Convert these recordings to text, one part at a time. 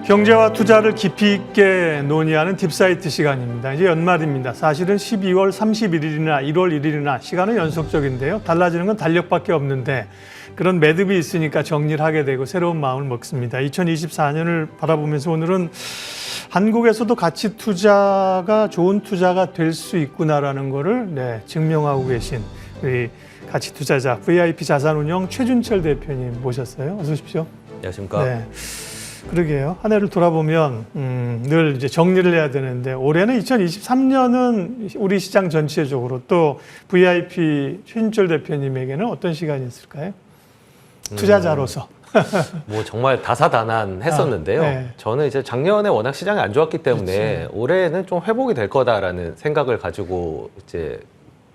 경제와 투자를 깊이 있게 논의하는 딥사이트 시간입니다. 이제 연말입니다. 사실은 12월 31일이나 1월 1일이나 시간은 연속적인데요. 달라지는 건 달력밖에 없는데 그런 매듭이 있으니까 정리를 하게 되고 새로운 마음을 먹습니다. 2024년을 바라보면서 오늘은 한국에서도 가치 투자가 좋은 투자가 될 수 있구나라는 거를 증명하고 계신 우리 가치 투자자 VIP 자산운용 최준철 대표님 모셨어요. 어서 오십시오. 안녕하십니까. 네. 그러게요. 한 해를 돌아보면 늘 이제 정리를 해야 되는데 올해는 2023년은 우리 시장 전체적으로 또 VIP 최준철 대표님에게는 어떤 시간이었을까요? 투자자로서. 뭐 정말 다사다난했었는데요. 네. 저는 이제 작년에 워낙 시장이 안 좋았기 때문에 그렇지. 올해는 좀 회복이 될 거다라는 생각을 가지고 이제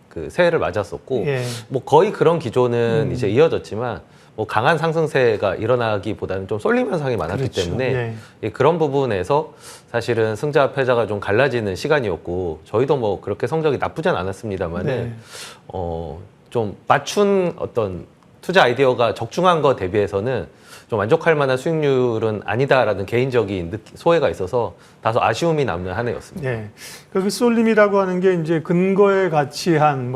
그 새해를 맞았었고, 예. 뭐 거의 그런 기조는 이제 이어졌지만 뭐 강한 상승세가 일어나기보다는 좀 쏠림 현상이 많았기 그렇죠. 때문에 그런 부분에서 사실은 승자 패자가 좀 갈라지는 시간이었고 저희도 뭐 그렇게 성적이 나쁘진 않았습니다만은 좀 맞춘 어떤 투자 아이디어가 적중한 거 대비해서는 좀 만족할 만한 수익률은 아니다라는 개인적인 소회가 있어서 다소 아쉬움이 남는 한 해였습니다. 네. 그 쏠림이라고 하는 게 이제 근거에 가치한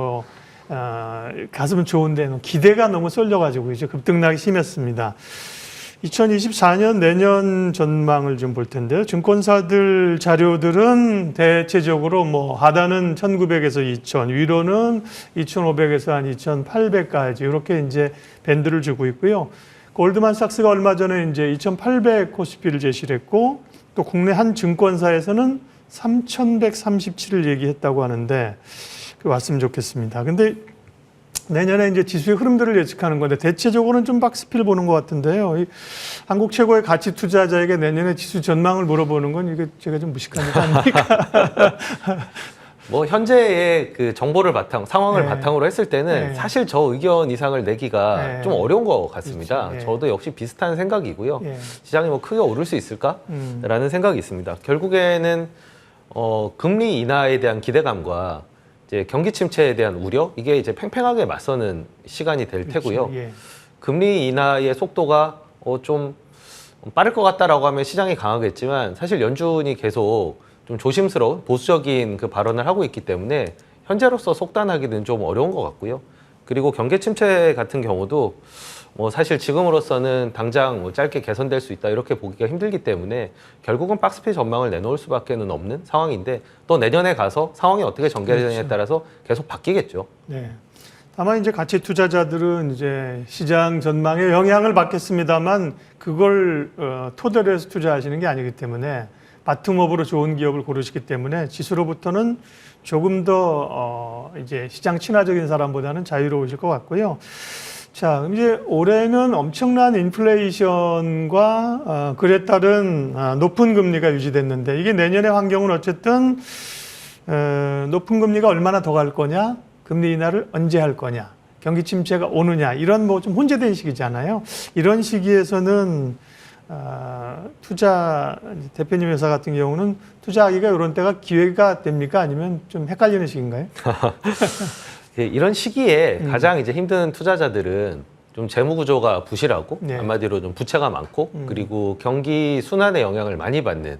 가슴은 좋은데 기대가 너무 쏠려가지고 이제 급등락이 심했습니다. 2024년 내년 전망을 좀 볼 텐데요. 증권사들 자료들은 대체적으로 하단은 1,900에서 2,000, 위로는 2,500에서 한 2,800까지 이렇게 이제 밴드를 주고 있고요. 골드만삭스가 얼마 전에 이제 2,800 코스피를 제시를 했고 또 국내 한 증권사에서는 3,137을 얘기했다고 하는데 왔으면 좋겠습니다. 근데 내년에 이제 지수의 흐름들을 예측하는 건데 대체적으로는 좀 박스피를 보는 것 같은데요. 한국 최고의 가치 투자자에게 내년에 지수 전망을 물어보는 건 이게 제가 좀 무식한 거 아닙니까? 뭐 현재의 그 정보를 상황을 바탕으로 했을 때는 네. 사실 저 의견 이상을 내기가 네. 좀 어려운 것 같습니다. 그렇죠. 네. 저도 역시 비슷한 생각이고요. 네. 시장이 뭐 크게 오를 수 있을까라는 생각이 있습니다. 결국에는 금리 인하에 대한 기대감과 이제 경기 침체에 대한 우려 이게 이제 팽팽하게 맞서는 시간이 될 테고요. 그렇죠. 예. 금리 인하의 속도가 좀 빠를 것 같다라고 하면 시장이 강하겠지만 사실 연준이 계속 좀 조심스러운 보수적인 그 발언을 하고 있기 때문에 현재로서 속단하기는 좀 어려운 것 같고요. 그리고 경기 침체 같은 경우도 사실 지금으로서는 당장 짧게 개선될 수 있다 이렇게 보기가 힘들기 때문에 결국은 박스피 전망을 내놓을 수밖에는 없는 상황인데 또 내년에 가서 상황이 어떻게 전개되느냐에 그렇죠. 따라서 계속 바뀌겠죠. 네. 다만 이제 가치 투자자들은 이제 시장 전망에 영향을 받겠습니다만 그걸 토대로 해서 투자하시는 게 아니기 때문에 바텀업으로 좋은 기업을 고르시기 때문에 지수로부터는 조금 더 이제 시장 친화적인 사람보다는 자유로우실 것 같고요. 자, 그럼 이제 올해는 엄청난 인플레이션과 그에 따른 높은 금리가 유지됐는데 이게 내년의 환경은 어쨌든 높은 금리가 얼마나 더 갈 거냐, 금리 인하를 언제 할 거냐, 경기 침체가 오느냐 이런 좀 혼재된 시기잖아요. 이런 시기에서는 투자 대표님 회사 같은 경우는 투자하기가 이런 때가 기회가 됩니까? 아니면 좀 헷갈리는 시기인가요? 이런 시기에 가장 이제 힘든 투자자들은 좀 재무 구조가 부실하고 한마디로 좀 부채가 많고 그리고 경기 순환의 영향을 많이 받는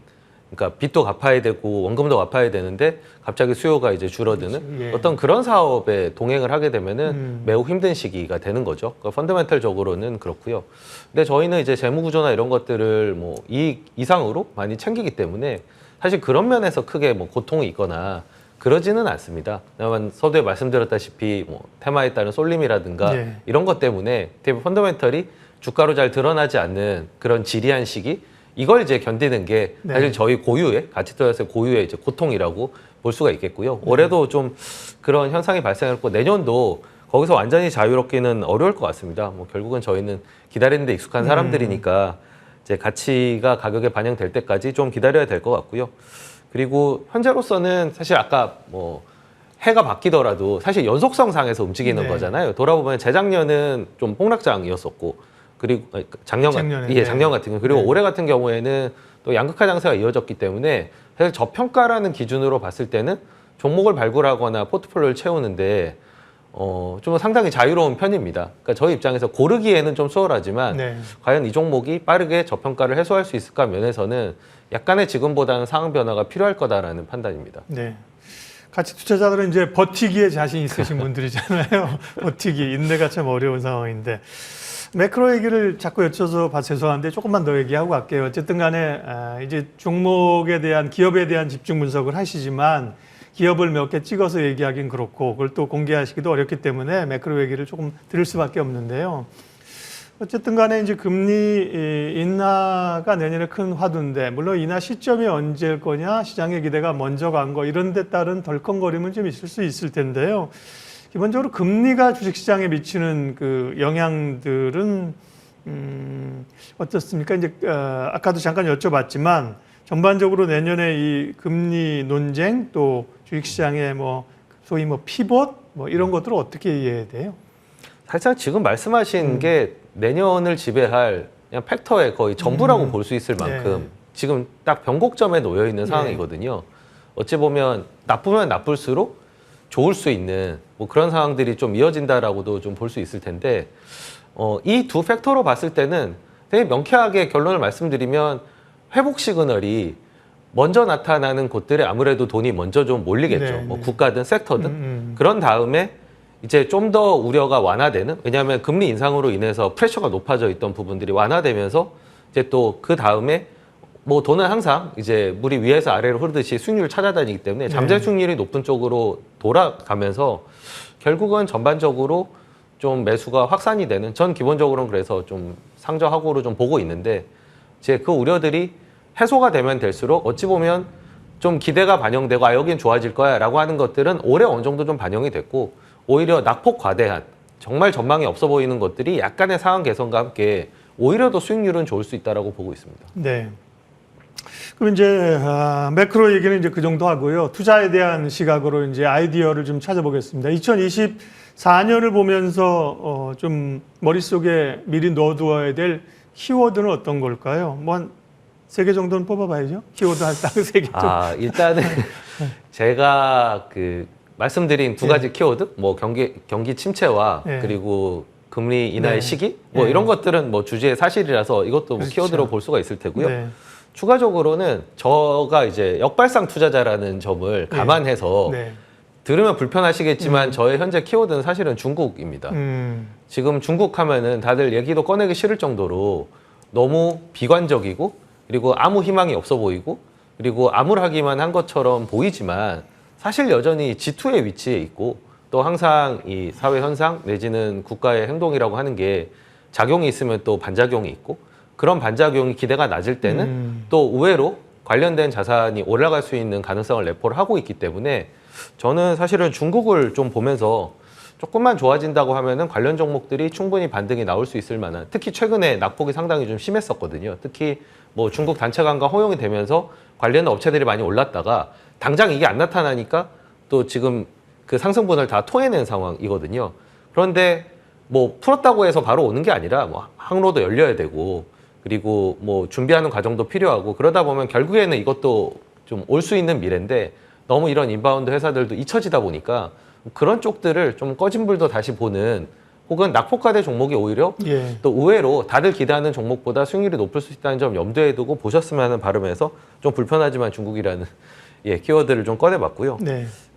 그러니까 빚도 갚아야 되고 원금도 갚아야 되는데 갑자기 수요가 이제 줄어드는 예. 어떤 그런 사업에 동행을 하게 되면은 매우 힘든 시기가 되는 거죠. 그러니까 펀더멘털적으로는 그렇고요. 근데 저희는 이제 재무 구조나 이런 것들을 이익 이상으로 많이 챙기기 때문에 사실 그런 면에서 크게 고통이 있거나 그러지는 않습니다. 다만 서두에 말씀드렸다시피 테마에 따른 쏠림이라든가 이런 것 때문에 펀더멘털이 주가로 잘 드러나지 않는 그런 지리한 시기 이걸 이제 견디는 게 사실 저희 고유의 가치 투자자의 고유의 이제 고통이라고 볼 수가 있겠고요. 올해도 좀 그런 현상이 발생했고 내년도 거기서 완전히 자유롭기는 어려울 것 같습니다. 결국은 저희는 기다리는 데 익숙한 사람들이니까 이제 가치가 가격에 반영될 때까지 좀 기다려야 될 것 같고요. 그리고 현재로서는 사실 아까 해가 바뀌더라도 사실 연속성 상에서 움직이는 거잖아요. 돌아보면 재작년은 좀 폭락장이었었고 그리고 작년 같은 경우 그리고 올해 같은 경우에는 또 양극화 장세가 이어졌기 때문에 사실 저평가라는 기준으로 봤을 때는 종목을 발굴하거나 포트폴리오를 채우는데 좀 상당히 자유로운 편입니다. 그러니까 저희 입장에서 고르기에는 좀 수월하지만 네. 과연 이 종목이 빠르게 저평가를 해소할 수 있을까 면에서는 약간의 지금보다는 상황 변화가 필요할 거다라는 판단입니다. 네. 가치 투자자들은 이제 버티기에 자신 있으신 분들이잖아요. 버티기, 인내가 참 어려운 상황인데. 매크로 얘기를 자꾸 여쭤서 봐서 죄송한데 조금만 더 얘기하고 갈게요. 어쨌든 간에 이제 종목에 대한, 기업에 대한 집중 분석을 하시지만 기업을 몇 개 찍어서 얘기하긴 그렇고 그걸 또 공개하시기도 어렵기 때문에 매크로 얘기를 조금 들을 수밖에 없는데요. 어쨌든 간에 이제 금리 인하가 내년에 큰 화두인데, 물론 인하 시점이 언제일 거냐, 시장의 기대가 먼저 간 거, 이런 데 따른 덜컹거림은 좀 있을 수 있을 텐데요. 기본적으로 금리가 주식시장에 미치는 그 영향들은 어떻습니까? 이제 아까도 잠깐 여쭤봤지만 전반적으로 내년에 이 금리 논쟁, 또 주식시장의 뭐 소위 뭐 피벗 뭐 이런 것들을 어떻게 이해해야 돼요? 사실 지금 말씀하신 게 내년을 지배할 그냥 팩터의 거의 전부라고 볼 수 있을 만큼 네. 지금 딱 변곡점에 놓여 있는 상황이거든요. 어찌 보면 나쁘면 나쁠수록 좋을 수 있는 뭐 그런 상황들이 좀 이어진다라고도 좀 볼 수 있을 텐데, 이 두 팩터로 봤을 때는 되게 명쾌하게 결론을 말씀드리면 회복 시그널이 먼저 나타나는 곳들에 아무래도 돈이 먼저 좀 몰리겠죠. 네, 뭐 네. 국가든 섹터든. 그런 다음에 이제 좀 더 우려가 완화되는, 왜냐하면 금리 인상으로 인해서 프레셔가 높아져 있던 부분들이 완화되면서 이제 또 그 다음에 뭐 돈은 항상 이제 물이 위에서 아래로 흐르듯이 수익률을 찾아다니기 때문에 잠재 수익률이 높은 쪽으로 돌아가면서 결국은 전반적으로 좀 매수가 확산이 되는, 전 기본적으로는 그래서 좀 상저하고로 좀 보고 있는데, 이제 그 우려들이 해소가 되면 될수록 어찌 보면 좀 기대가 반영되고 여긴 좋아질 거야 라고 하는 것들은 올해 어느 정도 좀 반영이 됐고, 오히려 낙폭 과대한 정말 전망이 없어 보이는 것들이 약간의 상황 개선과 함께 오히려 더 수익률은 좋을 수 있다라고 보고 있습니다. 네. 그럼 이제 매크로 얘기는 이제 그 정도 하고요. 투자에 대한 시각으로 이제 아이디어를 좀 찾아보겠습니다. 2024년을 보면서 좀 머릿속에 미리 넣어두어야 될 키워드는 어떤 걸까요? 뭐 한 3개 정도는 뽑아봐야죠. 키워드 한 3개 좀. 일단은 제가 그 말씀드린 두 가지 키워드, 뭐 경기 침체와 그리고 금리 인하의 시기, 뭐 이런 것들은 뭐 주제의 사실이라서 이것도 뭐 키워드로 볼 수가 있을 테고요. 네. 추가적으로는 저가 이제 역발상 투자자라는 점을 감안해서 들으면 불편하시겠지만 저의 현재 키워드는 사실은 중국입니다. 지금 중국 하면은 다들 얘기도 꺼내기 싫을 정도로 너무 비관적이고, 그리고 아무 희망이 없어 보이고, 그리고 암울하기만 한 것처럼 보이지만 사실 여전히 G2의 위치에 있고, 또 항상 이 사회 현상 내지는 국가의 행동이라고 하는 게 작용이 있으면 또 반작용이 있고, 그런 반작용이 기대가 낮을 때는 또 의외로 관련된 자산이 올라갈 수 있는 가능성을 내포를 하고 있기 때문에, 저는 사실은 중국을 좀 보면서 조금만 좋아진다고 하면은 관련 종목들이 충분히 반등이 나올 수 있을 만한, 특히 최근에 낙폭이 상당히 좀 심했었거든요. 특히 뭐 중국 단체관과 허용이 되면서 관련 업체들이 많이 올랐다가 당장 이게 안 나타나니까 또 지금 그 상승분을 다 토해낸 상황이거든요. 그런데 뭐 풀었다고 해서 바로 오는 게 아니라 뭐 항로도 열려야 되고, 그리고 뭐 준비하는 과정도 필요하고, 그러다 보면 결국에는 이것도 좀 올 수 있는 미래인데, 너무 이런 인바운드 회사들도 잊혀지다 보니까 그런 쪽들을 좀 꺼진 불도 다시 보는, 혹은 낙폭과대 종목이 오히려 또 의외로 다들 기대하는 종목보다 수익률이 높을 수 있다는 점 염두에 두고 보셨으면 하는 바람에서 좀 불편하지만 중국이라는 키워드를 좀 꺼내봤고요.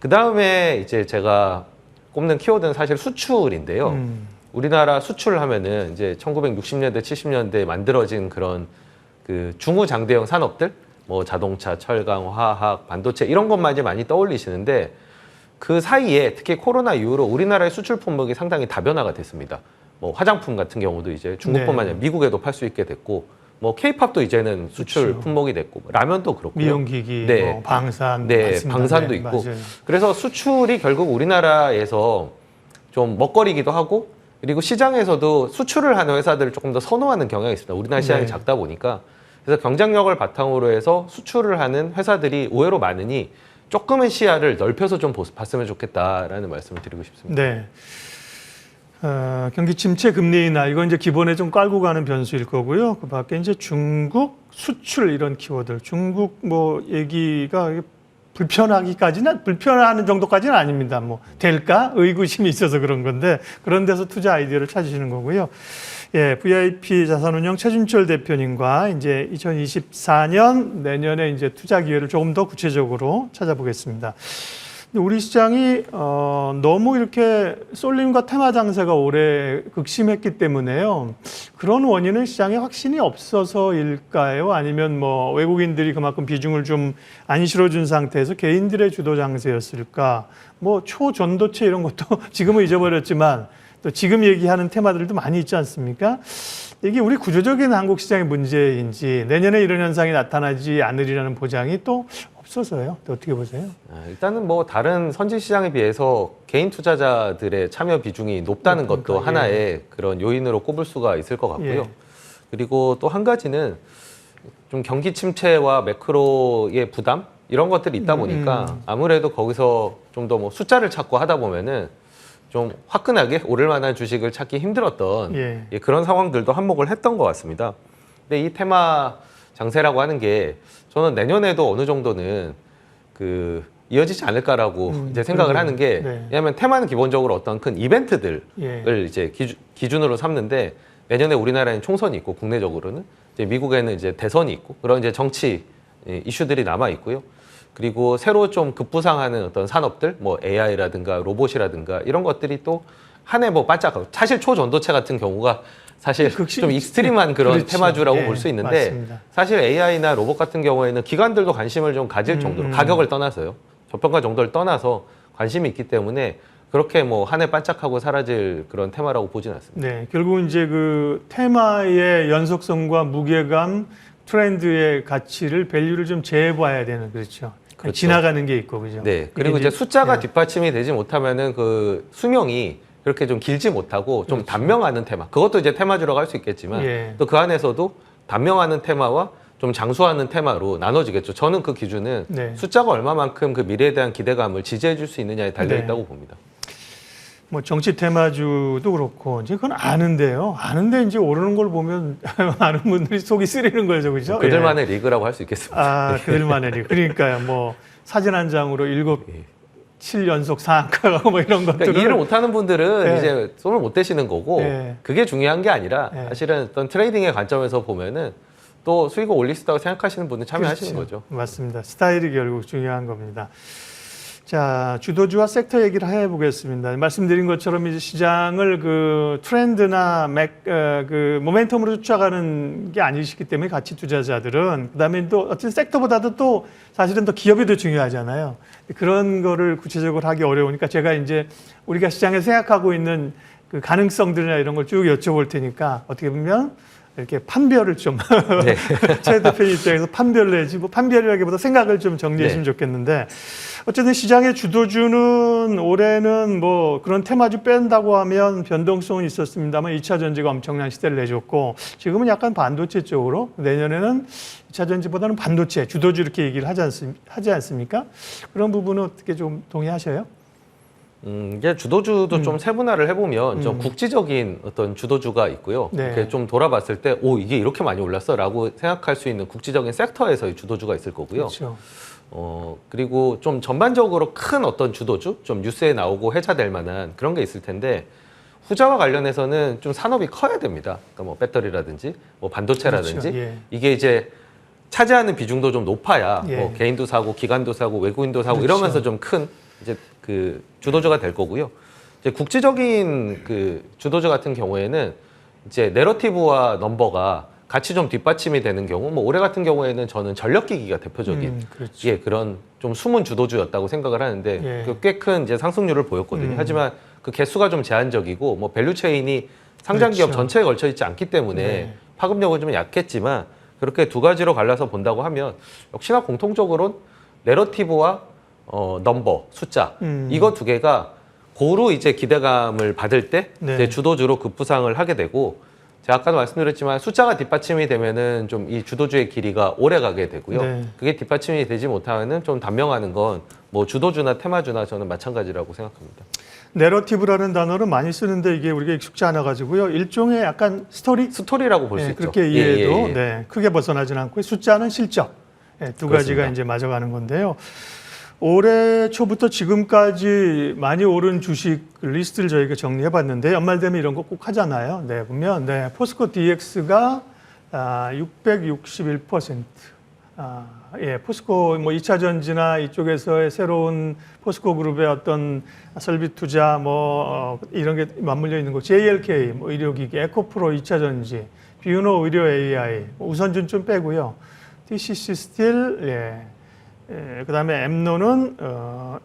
그 다음에 이제 제가 꼽는 키워드는 사실 수출인데요. 우리나라 수출을 하면은 이제 1960년대, 70년대에 만들어진 그런 그 중후장대형 산업들, 뭐 자동차, 철강, 화학, 반도체 이런 것만 이제 많이 떠올리시는데, 그 사이에 특히 코로나 이후로 우리나라의 수출 품목이 상당히 다변화가 됐습니다. 뭐 화장품 같은 경우도 이제 중국뿐만 아니라 미국에도 팔 수 있게 됐고, 뭐 K-팝도 이제는 수출 품목이 됐고, 라면도 그렇고요. 미용기기, 뭐 방산, 방산도 있고. 맞아요. 그래서 수출이 결국 우리나라에서 좀 먹거리기도 하고, 그리고 시장에서도 수출을 하는 회사들을 조금 더 선호하는 경향이 있습니다. 우리나라 시장이 작다 보니까. 그래서 경쟁력을 바탕으로 해서 수출을 하는 회사들이 의외로 많으니 조금은 시야를 넓혀서 좀 봤으면 좋겠다라는 말씀을 드리고 싶습니다. 네. 경기 침체, 금리 인하, 이건 이제 기본에 좀 깔고 가는 변수일 거고요. 그 밖에 이제 중국 수출 이런 키워드, 중국 뭐 얘기가 불편하는 정도까지는 아닙니다. 뭐 될까 의구심이 있어서 그런 건데 그런 데서 투자 아이디어를 찾으시는 거고요. 예, VIP 자산운용 최준철 대표님과 이제 2024년 내년에 이제 투자 기회를 조금 더 구체적으로 찾아보겠습니다. 근데 우리 시장이 너무 이렇게 쏠림과 테마 장세가 올해 극심했기 때문에요. 그런 원인은 시장에 확신이 없어서일까요? 아니면 뭐 외국인들이 그만큼 비중을 좀 안 실어준 상태에서 개인들의 주도 장세였을까? 뭐 초전도체 이런 것도 지금은 잊어버렸지만 또 지금 얘기하는 테마들도 많이 있지 않습니까? 이게 우리 구조적인 한국 시장의 문제인지 내년에 이런 현상이 나타나지 않으리라는 보장이 또 없어서요. 또 어떻게 보세요? 일단은 뭐 다른 선진 시장에 비해서 개인 투자자들의 참여 비중이 높다는 것도 하나의 그런 요인으로 꼽을 수가 있을 것 같고요. 그리고 또 한 가지는 좀 경기 침체와 매크로의 부담 이런 것들이 있다 보니까 아무래도 거기서 좀 더 뭐 숫자를 찾고 하다 보면은 좀 화끈하게 오를 만한 주식을 찾기 힘들었던 그런 상황들도 한몫을 했던 것 같습니다. 근데 이 테마 장세라고 하는 게 저는 내년에도 어느 정도는 이어지지 않을까라고 이제 생각을 하는 게 왜냐하면 테마는 기본적으로 어떤 큰 이벤트들을 이제 기준으로 삼는데 내년에 우리나라에는 총선이 있고 국내적으로는 이제 미국에는 이제 대선이 있고 그런 이제 정치 이슈들이 남아 있고요. 그리고 새로 좀 급부상하는 어떤 산업들, 뭐 AI라든가 로봇이라든가 이런 것들이 또 한 해 뭐 반짝하고 사실 초전도체 같은 경우가 사실 좀 익스트림한 그런 테마주라고 볼 수 있는데 맞습니다. 사실 AI나 로봇 같은 경우에는 기관들도 관심을 좀 가질 정도로 가격을 떠나서요. 저평가 정도를 떠나서 관심이 있기 때문에 그렇게 뭐 한 해 반짝하고 사라질 그런 테마라고 보진 않습니다. 네, 결국 이제 그 테마의 연속성과 무게감, 트렌드의 가치를 밸류를 좀 재봐야 되는 그렇죠. 지나가는 게 있고 그죠. 네. 그리고 이제 숫자가 뒷받침이 되지 못하면은 그 수명이 그렇게 좀 길지 못하고 좀 단명하는 테마. 그것도 이제 테마주라고 할 수 있겠지만 또 그 안에서도 단명하는 테마와 좀 장수하는 테마로 나눠지겠죠. 저는 그 기준은 숫자가 얼마만큼 그 미래에 대한 기대감을 지지해 줄 수 있느냐에 달려 있다고 봅니다. 뭐 정치 테마주도 그렇고 이제 그건 아는데요. 아는데 이제 오르는 걸 보면 많은 분들이 속이 쓰리는 거죠, 그죠? 그들만의 리그라고 할 수 있겠습니다. 아, 그들만의 리그. 그러니까요. 뭐 사진 한 장으로 7연속 상한가가 뭐 이런 것들을 그러니까 이해를 못하는 분들은 이제 손을 못 대시는 거고 그게 중요한 게 아니라 사실은 어떤 트레이딩의 관점에서 보면은 또 수익을 올릴 수 있다고 생각하시는 분들 참여하시는 거죠. 맞습니다. 스타일이 결국 중요한 겁니다. 자, 주도주와 섹터 얘기를 해보겠습니다. 말씀드린 것처럼 이제 시장을 그 트렌드나 그 모멘텀으로 쫓아가는 게 아니시기 때문에 가치 투자자들은 그다음에 또 어떤 섹터보다도 또 사실은 더 기업이 더 중요하잖아요. 그런 거를 구체적으로 하기 어려우니까 제가 이제 우리가 시장에 생각하고 있는 그 가능성들이나 이런 걸 쭉 여쭤볼 테니까 어떻게 보면 이렇게 판별을 좀 최 대표님 입장에서 판별을 해야지 뭐 판별이라기보다 생각을 좀 정리했으면 좋겠는데 어쨌든 시장의 주도주는 올해는 뭐 그런 테마주 뺀다고 하면 변동성은 있었습니다만 2차 전지가 엄청난 시대를 내줬고 지금은 약간 반도체 쪽으로 내년에는 2차 전지보다는 반도체 주도주 이렇게 얘기를 하지 않습니까? 그런 부분은 어떻게 좀 동의하셔요? 이제 주도주도 좀 세분화를 해보면 좀 국지적인 어떤 주도주가 있고요. 이렇게 좀 돌아봤을 때, 오, 이게 이렇게 많이 올랐어? 라고 생각할 수 있는 국지적인 섹터에서의 주도주가 있을 거고요. 그렇죠. 그리고 좀 전반적으로 큰 어떤 주도주, 좀 뉴스에 나오고 회자될 만한 그런 게 있을 텐데, 후자와 관련해서는 좀 산업이 커야 됩니다. 그러니까 뭐 배터리라든지, 뭐 반도체라든지, 그렇죠. 이게 이제 차지하는 비중도 좀 높아야 뭐 개인도 사고, 기관도 사고, 외국인도 사고 이러면서 좀 큰 이제 그 주도주가 될 거고요. 이제 국지적인 그 주도주 같은 경우에는 이제 내러티브와 넘버가 같이 좀 뒷받침이 되는 경우, 뭐 올해 같은 경우에는 저는 전력기기가 대표적인 그런 좀 숨은 주도주였다고 생각을 하는데 꽤 큰 이제 상승률을 보였거든요. 하지만 그 개수가 좀 제한적이고 뭐 밸류체인이 상장 기업 전체에 걸쳐 있지 않기 때문에 파급력은 좀 약했지만 그렇게 두 가지로 갈라서 본다고 하면 역시나 공통적으로는 내러티브와 넘버, 숫자 이거 두 개가 고루 이제 기대감을 받을 때 이제 주도주로 급부상을 하게 되고 제가 아까도 말씀드렸지만 숫자가 뒷받침이 되면은 좀 이 주도주의 길이가 오래 가게 되고요. 그게 뒷받침이 되지 못하면은 좀 단명하는 건 뭐 주도주나 테마주나 저는 마찬가지라고 생각합니다. 내러티브라는 단어를 많이 쓰는데 이게 우리가 익숙지 않아 가지고요. 일종의 약간 스토리라고 볼 수 있죠. 그렇게 이해해도 크게 벗어나진 않고 숫자는 실적 두 가지가 이제 맞아가는 건데요. 올해 초부터 지금까지 많이 오른 주식 리스트를 저희가 정리해봤는데 연말 되면 이런 거 꼭 하잖아요. 네, 보면 포스코 DX가 661%. 포스코 뭐 2차 전지나 이쪽에서의 새로운 포스코 그룹의 어떤 설비 투자 이런 게 맞물려 있는 거, JLK 뭐 의료기기, 에코프로 2차 전지, 비유노 의료 AI, 우선준 좀 빼고요. TCC 스틸, 그다음에 엠노는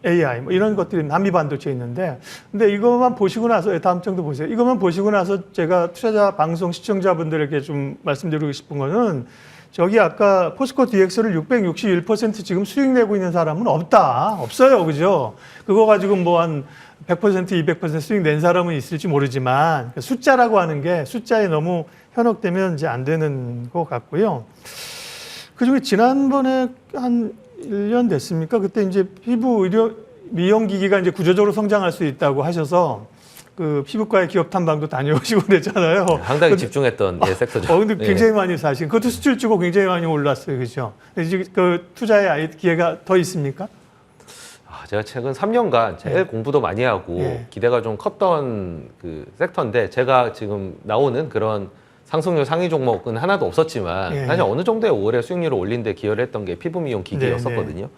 AI 뭐 이런 것들이 남미 반도체에 있는데, 근데 이것만 보시고 나서 다음 장도 보세요. 이것만 보시고 나서 제가 투자자 방송 시청자분들에게 좀 말씀드리고 싶은 거는, 저기 아까 포스코 DX를 661% 지금 수익 내고 있는 사람은 없어요, 그죠? 그거 가지고 뭐 한 100%, 200% 수익 낸 사람은 있을지 모르지만, 숫자라고 하는 게 숫자에 너무 현혹되면 이제 안 되는 것 같고요. 그 중에 지난번에 한 1년 됐습니까? 그때 이제 피부 의료 미용기기가 이제 구조적으로 성장할 수 있다고 하셔서 그 피부과의 기업 탐방도 다녀오시고 그랬잖아요. 상당히 집중했던 섹터죠. 근데 굉장히 많이 사신, 그것도 수출 주고 굉장히 많이 올랐어요. 그죠? 이제 그 투자의 기회가 더 있습니까? 제가 최근 3년간 제일 공부도 많이 하고 기대가 좀 컸던 그 섹터인데, 제가 지금 나오는 그런 상승률 상위 종목은 하나도 없었지만 사실 어느 정도의 올해 수익률을 올린 데 기여를 했던 게 피부 미용 기기였었거든요.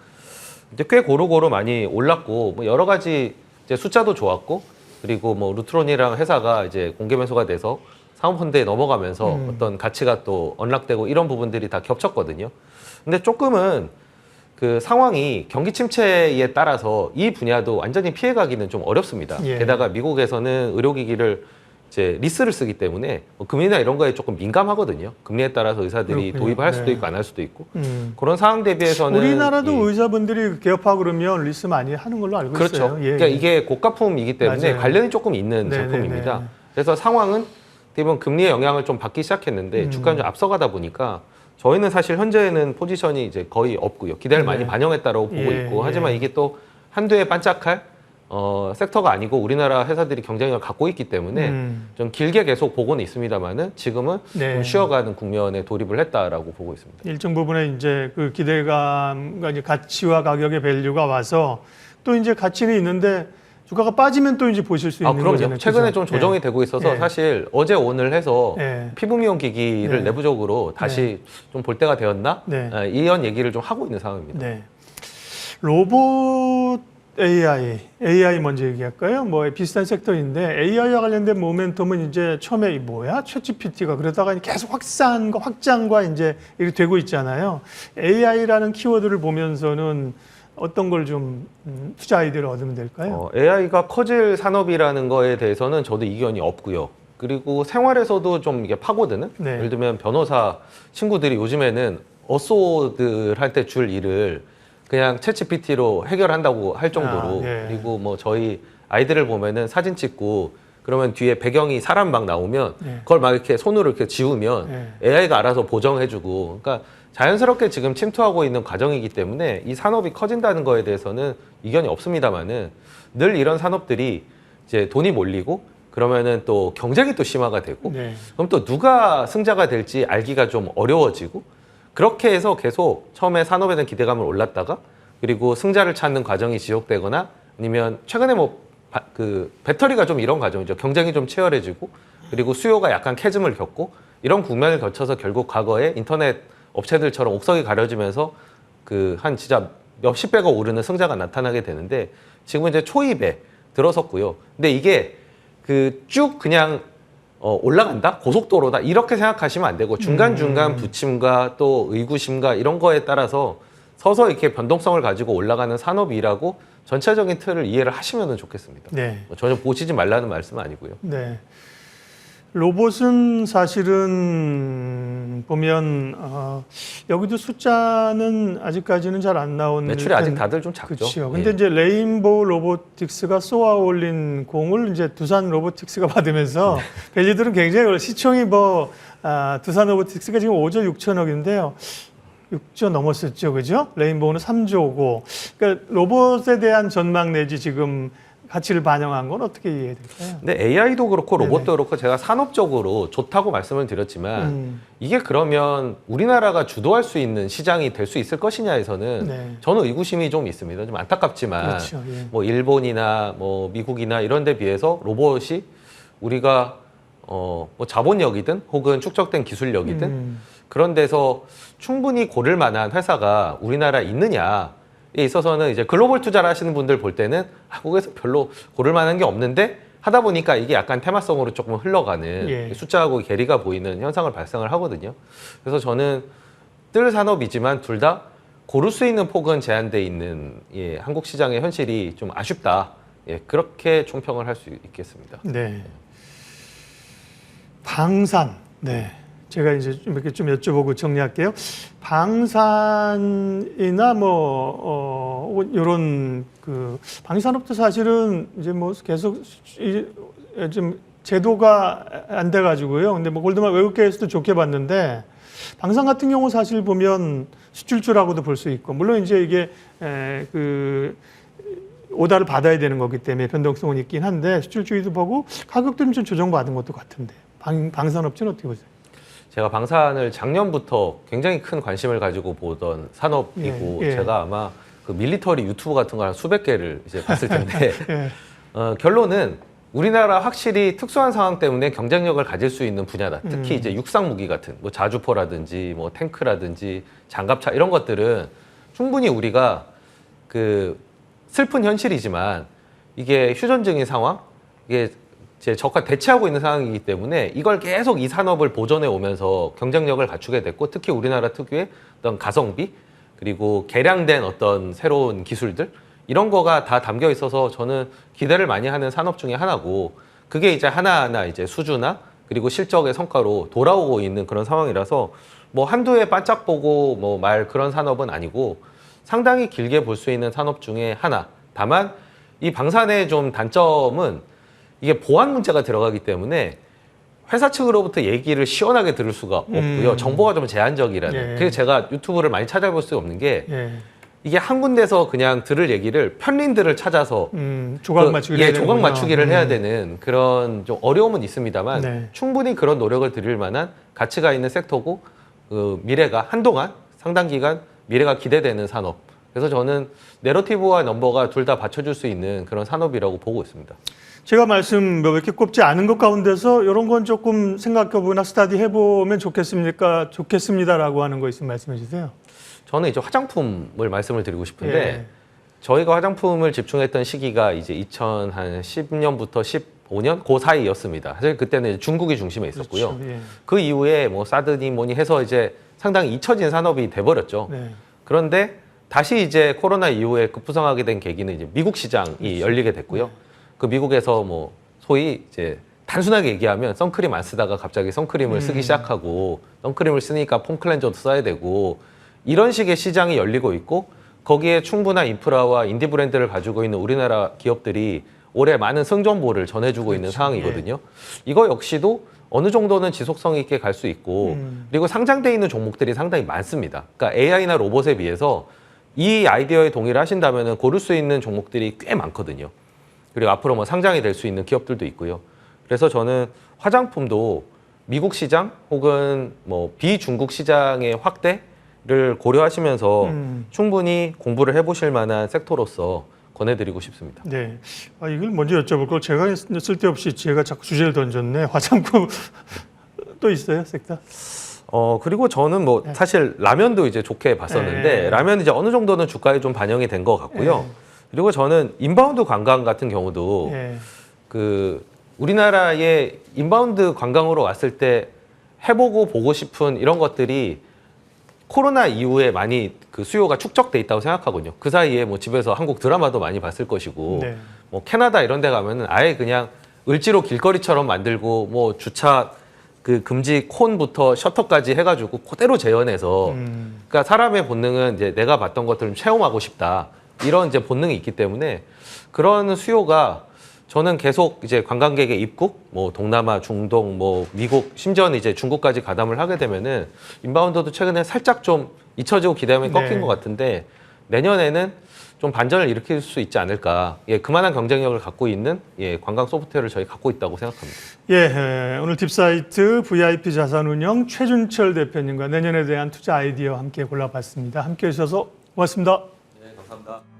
근데 꽤 고루고루 많이 올랐고, 뭐 여러 가지 이제 숫자도 좋았고, 그리고 뭐 루트론이랑 회사가 이제 공개 매수가 돼서 사모펀드에 넘어가면서 어떤 가치가 또 언락되고 이런 부분들이 다 겹쳤거든요. 근데 조금은 그 상황이 경기 침체에 따라서 이 분야도 완전히 피해가기는 좀 어렵습니다. 게다가 미국에서는 의료기기를 이제 리스를 쓰기 때문에 금리나 이런 거에 조금 민감하거든요. 금리에 따라서 의사들이 도입을 할 수도 있고 안 할 수도 있고, 그런 상황 대비해서는 우리나라도 의사분들이 개업하고 그러면 리스 많이 하는 걸로 알고 그렇죠. 있어요. 그러니까 이게 고가품이기 때문에 맞아요. 관련이 조금 있는 제품입니다. 그래서 상황은 대부분 금리의 영향을 좀 받기 시작했는데 주가는 좀 앞서가다 보니까 저희는 사실 현재는 포지션이 이제 거의 없고요. 기대를 많이 반영했다고 보고 있고, 하지만 이게 또 한두 해 반짝할 섹터가 아니고 우리나라 회사들이 경쟁력을 갖고 있기 때문에 좀 길게 계속 보고는 있습니다만은 지금은 좀 쉬어가는 국면에 돌입을 했다라고 보고 있습니다. 일정 부분에 이제 그 기대감과 이제 가치와 가격의 밸류가 와서 또 이제 가치는 있는데 주가가 빠지면 또 이제 보실 수 있는 그럼요. 거잖아요. 최근에 그죠? 좀 조정이 되고 있어서 사실 어제 오늘 해서 피부 미용 기기를 네. 내부적으로 다시 좀 볼 때가 되었나? 이런 얘기를 좀 하고 있는 상황입니다. 로봇 AI 먼저 얘기할까요? 뭐 비슷한 섹터인데 AI와 관련된 모멘텀은 이제 처음에 뭐야? 챗GPT가 그러다가 계속 확장과 이제 이렇게 되고 있잖아요. AI라는 키워드를 보면서는 어떤 걸 좀 투자 아이디어를 얻으면 될까요? AI가 커질 산업이라는 거에 대해서는 저도 이견이 없고요. 그리고 생활에서도 좀 이게 파고드는, 예를 들면 변호사 친구들이 요즘에는 어소들한테 줄 일을 그냥 챗GPT로 해결한다고 할 정도로, 그리고 뭐 저희 아이들을 보면은 사진 찍고 그러면 뒤에 배경이 사람 막 나오면 그걸 막 이렇게 손으로 이렇게 지우면 AI가 알아서 보정해주고, 그러니까 자연스럽게 지금 침투하고 있는 과정이기 때문에 이 산업이 커진다는 거에 대해서는 이견이 없습니다만은, 늘 이런 산업들이 이제 돈이 몰리고 그러면은 또 경쟁이 또 심화가 되고, 그럼 또 누가 승자가 될지 알기가 좀 어려워지고, 그렇게 해서 계속 처음에 산업에 대한 기대감을 올랐다가 그리고 승자를 찾는 과정이 지속되거나, 아니면 최근에 그 배터리가 좀 이런 과정이죠. 경쟁이 좀 치열해지고 그리고 수요가 약간 캐즘을 겪고, 이런 국면을 거쳐서 결국 과거에 인터넷 업체들처럼 옥석이 가려지면서 그 한 진짜 몇십 배가 오르는 승자가 나타나게 되는데, 지금은 이제 초입에 들어섰고요. 근데 이게 그 쭉 그냥 올라간다? 고속도로다? 이렇게 생각하시면 안 되고, 중간중간 부침과 또 의구심과 이런 거에 따라서 서서 이렇게 변동성을 가지고 올라가는 산업이라고 전체적인 틀을 이해를 하시면 좋겠습니다. 전혀 보시지 말라는 말씀은 아니고요. 로봇은 사실은 보면 여기도 숫자는 아직까지는 잘 안 나오는, 매출이 아직 다들 좀 작죠. 그렇죠. 근데 이제 레인보우 로보틱스가 쏘아 올린 공을 이제 두산 로보틱스가 받으면서 밸류들은 굉장히 시총이 두산 로보틱스가 지금 5조 6천억인데요. 6조 넘었었죠, 그죠? 레인보우는 3조고, 그러니까 로봇에 대한 전망 내지 지금 가치를 반영한 건 어떻게 이해해야 될까요? 근데 AI도 그렇고 로봇도 네네. 그렇고 제가 산업적으로 좋다고 말씀을 드렸지만 이게 그러면 우리나라가 주도할 수 있는 시장이 될 수 있을 것이냐에서는 네. 저는 의구심이 좀 있습니다. 좀 안타깝지만 그렇죠. 예. 뭐 일본이나 뭐 미국이나 이런 데 비해서 로봇이 우리가 뭐 자본력이든 혹은 축적된 기술력이든 그런 데서 충분히 고를 만한 회사가 우리나라에 있느냐에 있어서는 이제 글로벌 투자를 하시는 분들 볼 때는 한국에서 별로 고를 만한 게 없는데 하다 보니까 이게 약간 테마성으로 조금 흘러가는 예. 숫자하고 괴리가 보이는 현상을 발생을 하거든요. 그래서 저는 뜰 산업이지만 둘 다 고를 수 있는 폭은 제한돼 있는 한국 시장의 현실이 좀 아쉽다. 그렇게 총평을 할 수 있겠습니다. 네. 방산. 네. 제가 이제 좀 이렇게 좀 여쭤보고 정리할게요. 방산이나 이런 그 방산업도 사실은 이제 뭐 계속 좀 제도가 안 돼가지고요. 근데 뭐 골드만 외국계에서도 좋게 봤는데 방산 같은 경우 사실 보면 수출주라고도 볼 수 있고 물론 이제 이게 그 오다를 받아야 되는 거기 때문에 변동성은 있긴 한데 수출주의도 보고 가격도 좀 조정받은 것도 같은데 방산업체는 어떻게 보세요? 제가 방산을 작년부터 굉장히 큰 관심을 가지고 보던 산업이고 예. 제가 아마 그 밀리터리 유튜브 같은 걸 한 수백 개를 이제 봤을 텐데 예. 결론은 우리나라 확실히 특수한 상황 때문에 경쟁력을 가질 수 있는 분야다. 특히 이제 육상 무기 같은 뭐 자주포라든지 뭐 탱크라든지 장갑차 이런 것들은 충분히 우리가 그 슬픈 현실이지만 이게 휴전적인 상황, 이게 제 적과 대치하고 있는 상황이기 때문에 이걸 계속 이 산업을 보존해 오면서 경쟁력을 갖추게 됐고 특히 우리나라 특유의 어떤 가성비 그리고 개량된 어떤 새로운 기술들 이런 거가 다 담겨 있어서 저는 기대를 많이 하는 산업 중에 하나고 그게 이제 하나하나 이제 수주나 그리고 실적의 성과로 돌아오고 있는 그런 상황이라서 뭐 한두 해 반짝 보고 뭐 말 그런 산업은 아니고 상당히 길게 볼 수 있는 산업 중에 하나. 다만 이 방산의 좀 단점은 이게 보안 문제가 들어가기 때문에 회사 측으로부터 얘기를 시원하게 들을 수가 없고요. 정보가 좀 제한적이라는. 예. 그래서 제가 유튜브를 많이 찾아볼 수 없는 게 예. 이게 한 군데서 그냥 들을 얘기를 편린들을 찾아서 조각 맞추기를 해야 조각 되는구나. 맞추기를 해야 되는 그런 좀 어려움은 있습니다만 네. 충분히 그런 노력을 드릴 만한 가치가 있는 섹터고 미래가 한동안 상당 기간 미래가 기대되는 산업. 그래서 저는 내러티브와 넘버가 둘 다 받쳐줄 수 있는 그런 산업이라고 보고 있습니다. 제가 말씀 몇 개 꼽지 않은 것 가운데서 이런 건 조금 생각해보거나 스타디 해보면 좋겠습니다라고 하는 거 있으면 말씀해 주세요. 저는 이제 화장품을 말씀을 드리고 싶은데 예. 저희가 화장품을 집중했던 시기가 이제 2010년부터 15년 그 사이였습니다. 사실 그때는 중국이 중심에 있었고요. 그렇죠. 예. 그 이후에 뭐 사드니 뭐니 해서 이제 상당히 잊혀진 산업이 돼버렸죠. 네. 그런데 다시 이제 코로나 이후에 급부상하게 된 계기는 이제 미국 시장이 열리게 됐고요. 그 미국에서 뭐 소위 이제 단순하게 얘기하면 선크림 안 쓰다가 갑자기 선크림을 쓰기 시작하고 선크림을 쓰니까 폼 클렌저도 써야 되고 이런 식의 시장이 열리고 있고 거기에 충분한 인프라와 인디 브랜드를 가지고 있는 우리나라 기업들이 올해 많은 승전보를 전해주고 있는 상황이거든요. 이거 역시도 어느 정도는 지속성 있게 갈 수 있고 그리고 상장돼 있는 종목들이 상당히 많습니다. 그러니까 AI나 로봇에 비해서 이 아이디어에 동의를 하신다면 고를 수 있는 종목들이 꽤 많거든요. 그리고 앞으로 뭐 상장이 될 수 있는 기업들도 있고요. 그래서 저는 화장품도 미국 시장 혹은 뭐 비중국 시장의 확대를 고려하시면서 충분히 공부를 해보실 만한 섹터로서 권해드리고 싶습니다. 네. 이걸 먼저 여쭤볼 거 제가 쓸데없이 제가 자꾸 주제를 던졌네. 화장품 또 있어요, 섹터? 그리고 저는 뭐 사실 라면도 이제 좋게 봤었는데 네. 라면이 이제 어느 정도는 주가에 좀 반영이 된 것 같고요. 그리고 저는 인바운드 관광 같은 경우도 예. 그 우리나라의 인바운드 관광으로 왔을 때 해보고 보고 싶은 이런 것들이 코로나 이후에 많이 그 수요가 축적돼 있다고 생각하거든요. 그 사이에 뭐 집에서 한국 드라마도 많이 봤을 것이고 네. 뭐 캐나다 이런 데 가면은 아예 그냥 을지로 길거리처럼 만들고 뭐 주차 그 금지 콘부터 셔터까지 해가지고 그대로 재현해서 그러니까 사람의 본능은 이제 내가 봤던 것들을 체험하고 싶다 이런 이제 본능이 있기 때문에 그런 수요가 저는 계속 이제 관광객의 입국, 뭐 동남아, 중동, 뭐 미국, 심지어는 이제 중국까지 가담을 하게 되면은 인바운드도 최근에 살짝 좀 잊혀지고 기대감이 꺾인 네. 것 같은데 내년에는 좀 반전을 일으킬 수 있지 않을까. 예, 그만한 경쟁력을 갖고 있는 예, 관광 소프트웨어를 저희 갖고 있다고 생각합니다. 예, 오늘 딥사이트 VIP 자산운영 최준철 대표님과 내년에 대한 투자 아이디어 함께 골라봤습니다. 함께 해주셔서 고맙습니다. 네, 감사합니다.